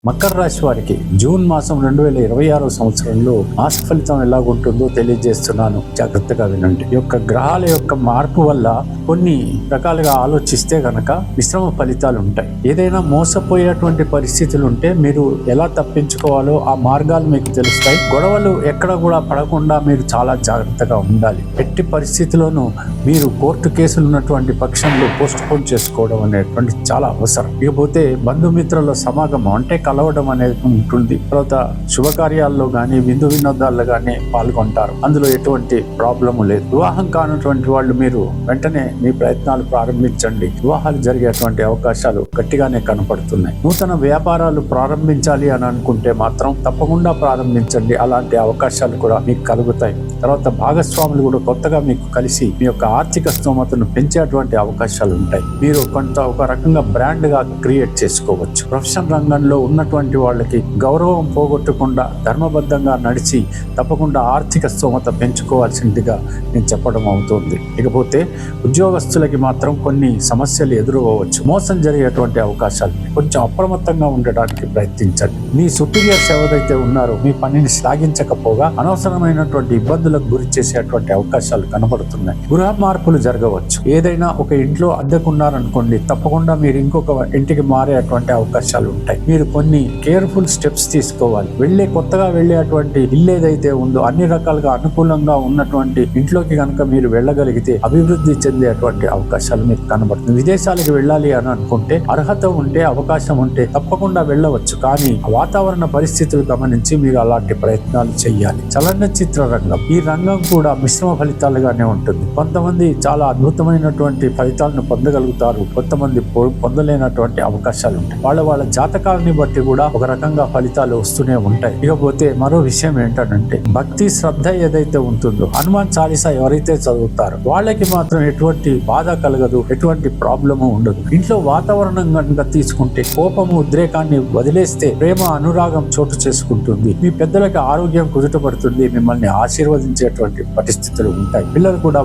మకర రాశి వారికి జూన్ మాసం 2026 సంవత్సరంలో మాస ఫలితం ఎలా ఉంటుందో తెలియజేస్తున్నాను. జాగ్రత్తగా వినండి. ఈ యొక్క గ్రహాల యొక్క మార్పు వల్ల కొన్ని రకాలుగా ఆలోచిస్తే గనక మిశ్రమ ఫలితాలు ఉంటాయి. ఏదైనా మోసపోయేటువంటి పరిస్థితులు ఉంటే మీరు ఎలా తప్పించుకోవాలో ఆ మార్గాలు మీకు తెలుస్తాయి. గొడవలు ఎక్కడ కూడా పడకుండా మీరు చాలా జాగ్రత్తగా ఉండాలి. ఎట్టి పరిస్థితుల్లోనూ మీరు కోర్టు కేసులు ఉన్నటువంటి పక్షంలో పోస్ట్ పోన్ చేసుకోవడం అనేటువంటి చాలా అవసరం. ఇకపోతే బంధుమిత్రుల సమాగమం అంటే కలవడం అనేది ఉంటుంది. తర్వాత శుభకార్యాల్లో కానీ విందు వినోదాల్లో కానీ పాల్గొంటారు. అందులో ఎటువంటి ప్రాబ్లము లేదు. వివాహం కానటువంటి వాళ్ళు మీరు వెంటనే మీ ప్రయత్నాలు ప్రారంభించండి. వివాహాలు జరిగేటువంటి అవకాశాలు గట్టిగానే కనపడుతున్నాయి. నూతన వ్యాపారాలు ప్రారంభించాలి అని అనుకుంటే మాత్రం తప్పకుండా ప్రారంభించండి. అలాంటి అవకాశాలు కూడా మీకు కలుగుతాయి. తర్వాత భాగస్వాములు కూడా కొత్తగా మీకు కలిసి మీ యొక్క ఆర్థిక స్తోమతను పెంచేటువంటి అవకాశాలు ఉంటాయి. మీరు కొంత ఒక రకంగా బ్రాండ్ గా క్రియేట్ చేసుకోవచ్చు. ప్రొఫెషన్ రంగంలో ఉన్నటువంటి వాళ్ళకి గౌరవం పోగొట్టకుండా ధర్మబద్ధంగా నడిచి తప్పకుండా ఆర్థిక స్తోమత పెంచుకోవాల్సిందిగా నేను చెప్పడం అవుతుంది. ఇకపోతే ఉద్యోగస్తులకి మాత్రం కొన్ని సమస్యలు ఎదురవ్వచ్చు. మోసం జరిగేటువంటి అవకాశాలు కొంచెం అప్రమత్తంగా ఉండడానికి ప్రయత్నించండి. మీ సుపీరియర్స్ ఎవరైతే ఉన్నారో మీ పనిని సాగించకపోగా అనవసరమైనటువంటి ఇబ్బందులకు గురి చేసేటువంటి అవకాశాలు కనబడుతున్నాయి. గృహ మార్పులు జరగవచ్చు. ఏదైనా ఒక ఇంట్లో అద్దెకున్నారనుకోండి, తప్పకుండా మీరు ఇంకొక ఇంటికి మారేటువంటి అవకాశాలు ఉంటాయి. మీరు కొన్ని కేర్ఫుల్ స్టెప్స్ తీసుకోవాలి. కొత్తగా వెళ్ళేటువంటి ఇల్లు ఏదైతే ఉందో అన్ని రకాలుగా అనుకూలంగా ఉన్నటువంటి ఇంట్లోకి కనుక మీరు వెళ్ళగలిగితే అభివృద్ధి చెందేటువంటి అవకాశాలు మీకు కనబడుతుంది. విదేశాలకు వెళ్ళాలి అని అనుకుంటే అర్హత ఉంటే అవకాశం ఉంటే తప్పకుండా వెళ్ళవచ్చు. కానీ వాతావరణ పరిస్థితులు గమనించి మీరు అలాంటి ప్రయత్నాలు చేయాలి. చలనచిత్ర రంగం, ఈ రంగం కూడా మిశ్రమ ఫలితాలుగానే ఉంటుంది. కొంతమంది చాలా అద్భుతమైనటువంటి ఫలితాలను పొందగలుగుతారు, కొంతమంది పొందలేనటువంటి అవకాశాలు ఉంటాయి. వాళ్ళ జాతకాలని బట్టి కూడా ఒక రకంగా ఫలితాలు వస్తూనే ఉంటాయి. ఇకపోతే మరో విషయం ఏంటంటే భక్తి శ్రద్ధ ఏదైతే ఉంటుందో, హనుమాన్ చాలీసా ఎవరైతే చదువుతారో వాళ్ళకి మాత్రం ఎటువంటి బాధ కలగదు, ఎటువంటి ప్రాబ్లము ఉండదు. ఇంట్లో వాతావరణం కనుక తీసుకుంటే కోపము ఉద్రేకాన్ని వదిలేస్తే ప్రేమ అనురాగం చోటు చేసుకుంటుంది. మీ పెద్దలకి ఆరోగ్యం కుదుటపడుతుంది. మిమ్మల్ని ఆశీర్వదించేటువంటి పరిస్థితులు ఉంటాయి. పిల్లలు కూడా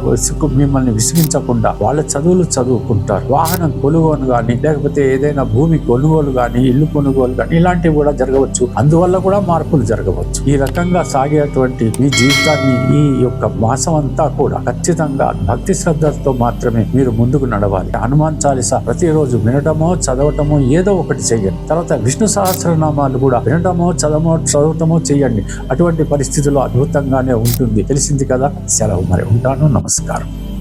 మిమ్మల్ని విసిగించకుండా వాళ్ళ చదువులు చదువుకుంటారు. వాహనం కొనుగోలు కానీ లేకపోతే ఏదైనా భూమి కొనుగోలు కానీ ఇల్లు కొనుగోలు కానీ ఇలాంటివి కూడా జరగవచ్చు. అందువల్ల కూడా మార్పులు జరగవచ్చు. ఈ రకంగా సాగేటువంటి మీ జీవితాన్ని ఈ యొక్క మాసం అంతా కూడా ఖచ్చితంగా భక్తి శ్రద్ధలతో మాత్రమే మీరు ముందుకు నడవాలి. హనుమాన్ చాలీసా ప్రతిరోజు వినటమో చదవటమో ఏదో ఒకటి చేయండి. తర్వాత విష్ణు సహస్రనామాలు కూడా వినటమో చదవటమో చేయండి. అటువంటి పరిస్థితుల్లో అద్భుతంగానే ఉంటుంది. తెలిసింది కదా. సెలవు. మరి ఉంటాను. నమస్కారం.